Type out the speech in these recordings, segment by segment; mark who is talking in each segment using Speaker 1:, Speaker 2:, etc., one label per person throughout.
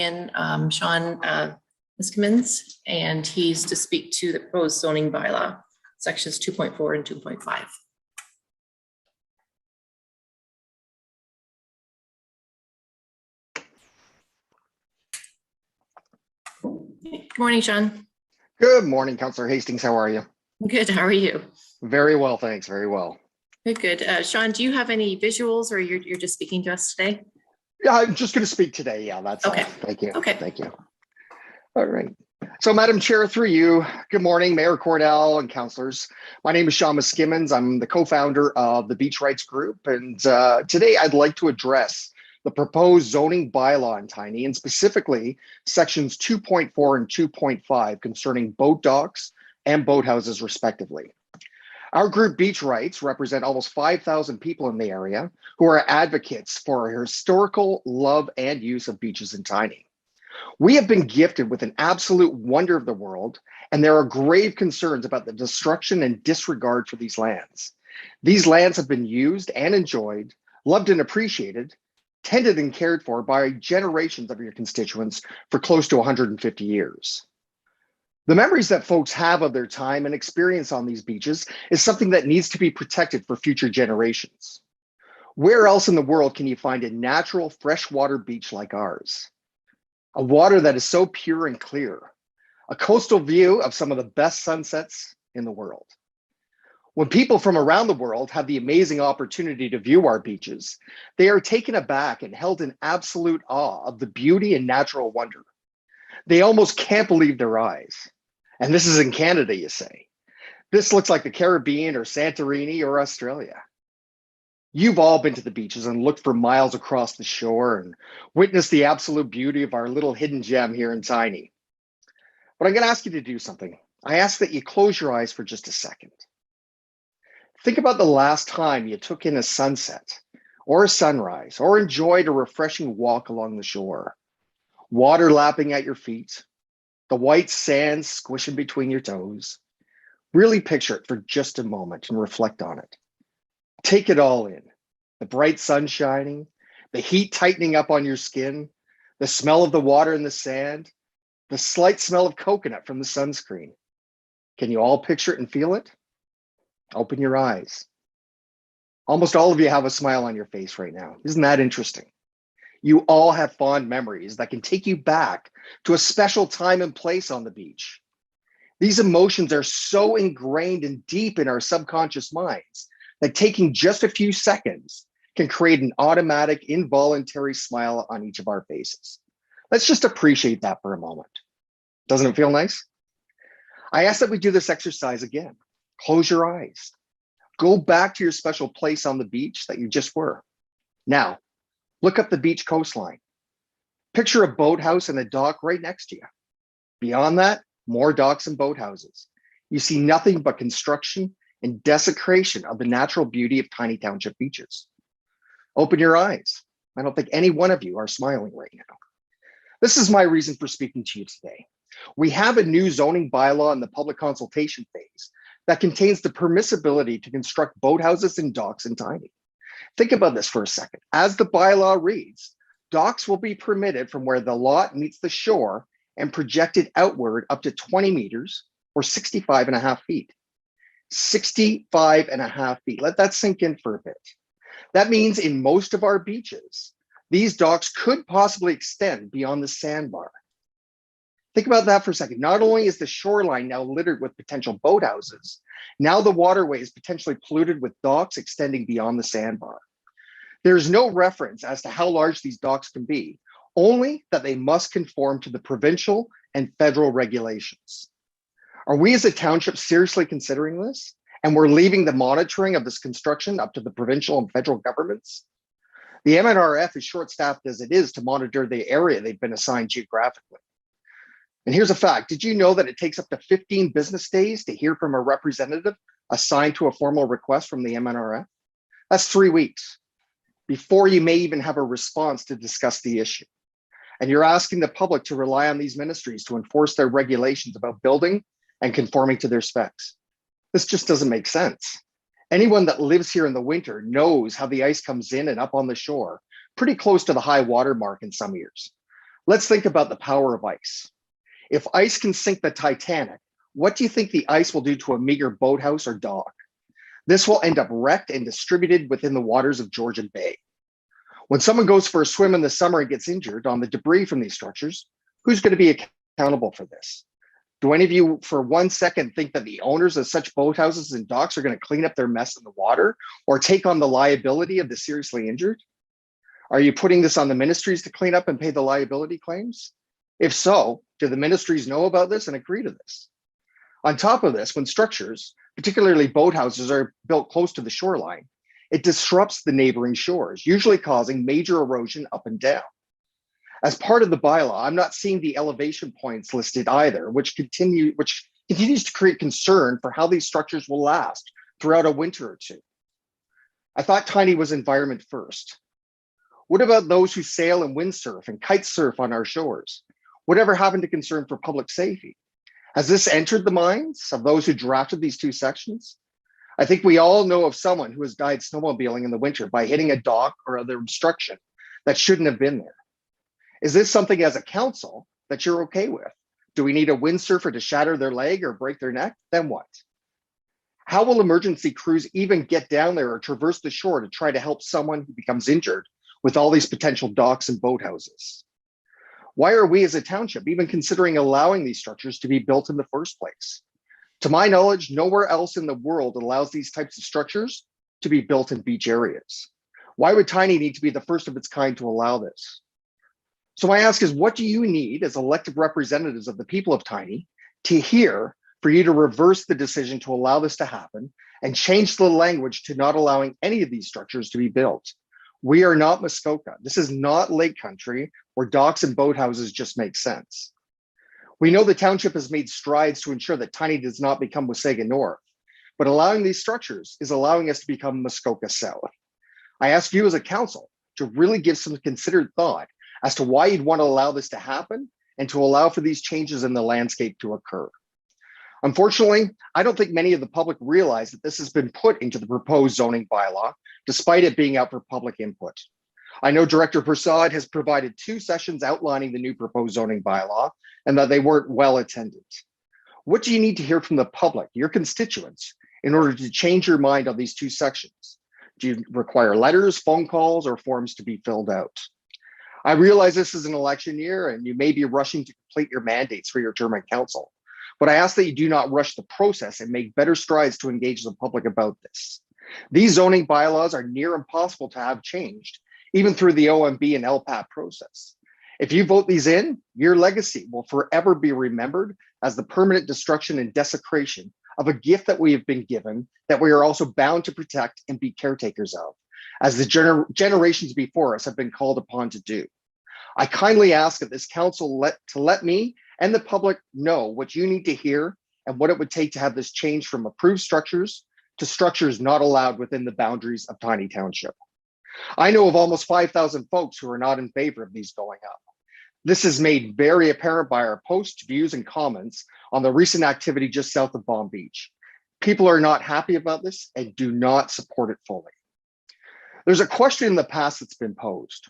Speaker 1: And Sean Miskimins, and he's to speak to the proposed zoning bylaw, sections 2.4 and 2.5. Good morning, Sean.
Speaker 2: Good morning, Councillor Hastings. How are you?
Speaker 1: Good. How are you?
Speaker 2: Very well, thanks. Very well.
Speaker 1: Good. Sean, do you have any visuals, or you're just speaking to us today?
Speaker 2: Yeah, I'm just going to speak today. Yeah, that's
Speaker 1: okay.
Speaker 2: all. Thank you.
Speaker 1: Okay.
Speaker 2: Thank you. All right. So, Madam Chair, through you, good morning, Mayor Cordell and councillors. My name is Sean Miskimins. I'm the co-founder of the Beach Rights Group, and today I'd like to address the proposed zoning bylaw in Tiny, and specifically sections 2.4 and 2.5 concerning boat docks and boathouses, respectively. Our group, Beach Rights, represent almost 5,000 people in the area who are advocates for a historical love and use of beaches in Tiny. We have been gifted with an absolute wonder of the world, and there are grave concerns about the destruction and disregard for these lands. These lands have been used and enjoyed, loved and appreciated, tended and cared for by generations of your constituents for close to 150 years. The memories that folks have of their time and experience on these beaches is something that needs to be protected for future generations. Where else in the world can you find a natural freshwater beach like ours? A water that is so pure and clear, a coastal view of some of the best sunsets in the world. When people from around the world have the amazing opportunity to view our beaches, they are taken aback and held in absolute awe of the beauty and natural wonder. They almost can't believe their eyes. And this is in Canada, you say. This looks like the Caribbean or Santorini or Australia. You've all been to the beaches and looked for miles across the shore and witnessed the absolute beauty of our little hidden gem here in Tiny. But I'm going to ask you to do something. I ask that you close your eyes for just a second. Think about the last time you took in a sunset or a sunrise or enjoyed a refreshing walk along the shore. Water lapping at your feet, the white sand squishing between your toes. Really picture it for just a moment and reflect on it. Take it all in. The bright sun shining, the heat tightening up on your skin, the smell of the water and the sand, the slight smell of coconut from the sunscreen. Can you all picture it and feel it? Open your eyes. Almost all of you have a smile on your face right now. Isn't that interesting? You all have fond memories that can take you back to a special time and place on the beach. These emotions are so ingrained and deep in our subconscious minds that taking just a few seconds can create an automatic, involuntary smile on each of our faces. Let's just appreciate that for a moment. Doesn't it feel nice? I ask that we do this exercise again. Close your eyes. Go back to your special place on the beach that you just were. Now, look up the beach coastline. Picture a boathouse and a dock right next to you. Beyond that, more docks and boathouses. You see nothing but construction and desecration of the natural beauty of Tiny Township beaches. Open your eyes. I don't think any one of you are smiling right now. This is my reason for speaking to you today. We have a new zoning bylaw in the public consultation phase that contains the permissibility to construct boathouses and docks in Tiny. Think about this for a second. As the bylaw reads, docks will be permitted from where the lot meets the shore and projected outward up to 20 meters or 65.5 feet. 65.5 feet. Let that sink in for a bit. That means in most of our beaches, these docks could possibly extend beyond the sandbar. Think about that for a second. Not only is the shoreline now littered with potential boathouses, now the waterway is potentially polluted with docks extending beyond the sandbar. There's no reference as to how large these docks can be, only that they must conform to the provincial and federal regulations. Are we as a township seriously considering this? And we're leaving the monitoring of this construction up to the provincial and federal governments? The MNRF is short-staffed as it is to monitor the area they've been assigned geographically. And here's a fact. Did you know that it takes up to 15 business days to hear from a representative assigned to a formal request from the MNRF? That's 3 weeks before you may even have a response to discuss the issue. And you're asking the public to rely on these ministries to enforce their regulations about building and conforming to their specs. This just doesn't make sense. Anyone that lives here in the winter knows how the ice comes in and up on the shore, pretty close to the high water mark in some years. Let's think about the power of ice. If ice can sink the Titanic, what do you think the ice will do to a meager boathouse or dock? This will end up wrecked and distributed within the waters of Georgian Bay. When someone goes for a swim in the summer and gets injured on the debris from these structures, who's going to be accountable for this? Do any of you for 1 second think that the owners of such boathouses and docks are going to clean up their mess in the water or take on the liability of the seriously injured? Are you putting this on the ministries to clean up and pay the liability claims? If so, do the ministries know about this and agree to this? On top of this, when structures, particularly boathouses, are built close to the shoreline, it disrupts the neighboring shores, usually causing major erosion up and down. As part of the bylaw, I'm not seeing the elevation points listed either, which continues to create concern for how these structures will last throughout a winter or two. I thought Tiny was environment first. What about those who sail and windsurf and kite surf on our shores? Whatever happened to concern for public safety? Has this entered the minds of those who drafted these two sections? I think we all know of someone who has died snowmobiling in the winter by hitting a dock or other obstruction that shouldn't have been there. Is this something as a council that you're okay with? Do we need a windsurfer to shatter their leg or break their neck? Then what? How will emergency crews even get down there or traverse the shore to try to help someone who becomes injured with all these potential docks and boathouses? Why are we as a township even considering allowing these structures to be built in the first place? To my knowledge, nowhere else in the world allows these types of structures to be built in beach areas. Why would Tiny need to be the first of its kind to allow this? So my ask is, what do you need as elected representatives of the people of Tiny to hear for you to reverse the decision to allow this to happen and change the language to not allowing any of these structures to be built? We are not Muskoka. This is not lake country where docks and boathouses just make sense. We know the township has made strides to ensure that Tiny does not become Wasaga North, but allowing these structures is allowing us to become Muskoka South. I ask you as a council to really give some considered thought as to why you'd want to allow this to happen and to allow for these changes in the landscape to occur. Unfortunately, I don't think many of the public realize that this has been put into the proposed zoning bylaw, despite it being out for public input. I know Director Prasad has provided 2 sessions outlining the new proposed zoning bylaw and that they weren't well attended. What do you need to hear from the public, your constituents, in order to change your mind on these 2 sections? Do you require letters, phone calls, or forms to be filled out? I realize this is an election year and you may be rushing to complete your mandates for your term on council, but I ask that you do not rush the process and make better strides to engage the public about this. These zoning bylaws are near impossible to have changed, even through the OMB and LPAT process. If you vote these in, your legacy will forever be remembered as the permanent destruction and desecration of a gift that we have been given that we are also bound to protect and be caretakers of, as the generations before us have been called upon to do. I kindly ask that this council let me and the public know what you need to hear and what it would take to have this change from approved structures to structures not allowed within the boundaries of Tiny Township. I know of almost 5,000 folks who are not in favor of these going up. This is made very apparent by our posts, views, and comments on the recent activity just south of Palm Beach. People are not happy about this and do not support it fully. There's a question in the past that's been posed.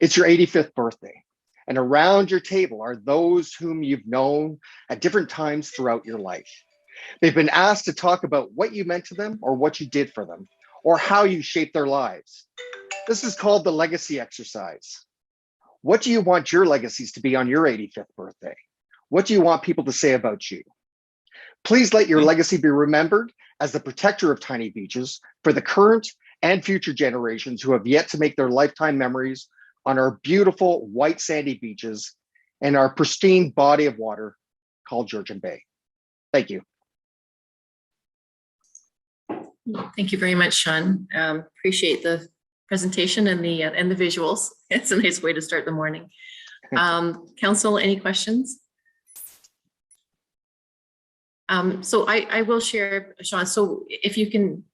Speaker 2: It's your 85th birthday, and around your table are those whom you've known at different times throughout your life. They've been asked to talk about what you meant to them or what you did for them, or how you shaped their lives. This is called the legacy exercise. What do you want your legacies to be on your 85th birthday? What do you want people to say about you? Please let your legacy be remembered as the protector of tiny beaches for the current and future generations who have yet to make their lifetime memories on our beautiful white sandy beaches and our pristine body of water called Georgian Bay. Thank you.
Speaker 1: Thank you very much, Sean. Appreciate the presentation and the visuals. It's a nice way to start the morning. Council, any questions? So I will share, Sean. So if you can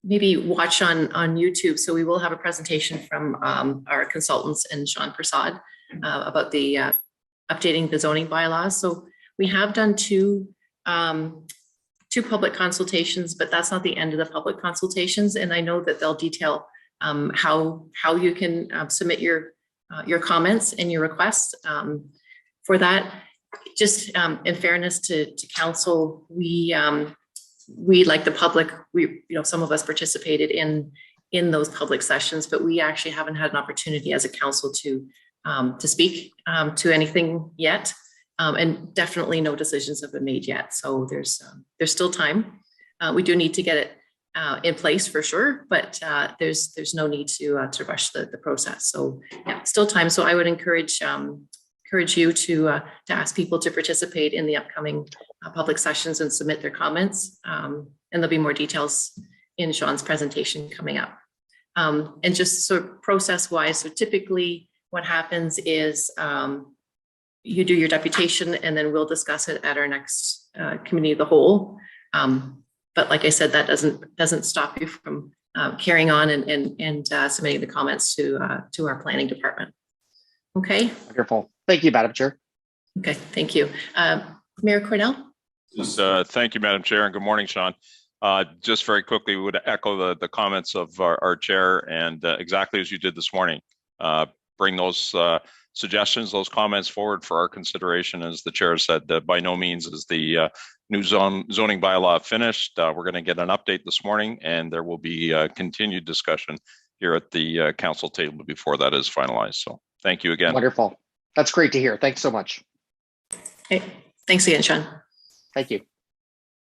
Speaker 1: maybe watch on YouTube. So we will have a presentation from our consultants and Sean Prasad about the updating the zoning bylaws. So we have done two public consultations, but that's not the end of the public consultations. And I know that they'll detail how you can submit your your comments and your requests. For that, just in fairness to council, we like the public, some of us participated in those public sessions, but we actually haven't had an opportunity as a council to speak to anything yet. And definitely no decisions have been made yet. So there's still time. We do need to get it in place for sure, but there's no need to rush the process. So yeah, still time. So I would encourage you to ask people to participate in the upcoming public sessions and submit their comments. And there'll be more details in Sean's presentation coming up. And just sort of process wise, so typically what happens is you do your deputation and then we'll discuss it at our next committee of the whole. But like I said, that doesn't stop you from carrying on and submitting the comments to our planning department. Okay.
Speaker 2: Wonderful. Thank you, Madam Chair.
Speaker 1: Okay, thank you. Mayor Cornell?
Speaker 3: Thank you, Madam Chair, and good morning, Sean. Just very quickly, we would echo the comments of our chair, and exactly as you did this morning, bring those suggestions, those comments forward for our consideration. As the chair said, by no means is the new zoning bylaw finished. We're going to get an update this morning, and there will be continued discussion here at the council table before that is finalized. So thank you again.
Speaker 2: Wonderful. That's great to hear. Thanks so much.
Speaker 1: Okay. Thanks again, Sean.
Speaker 2: Thank you.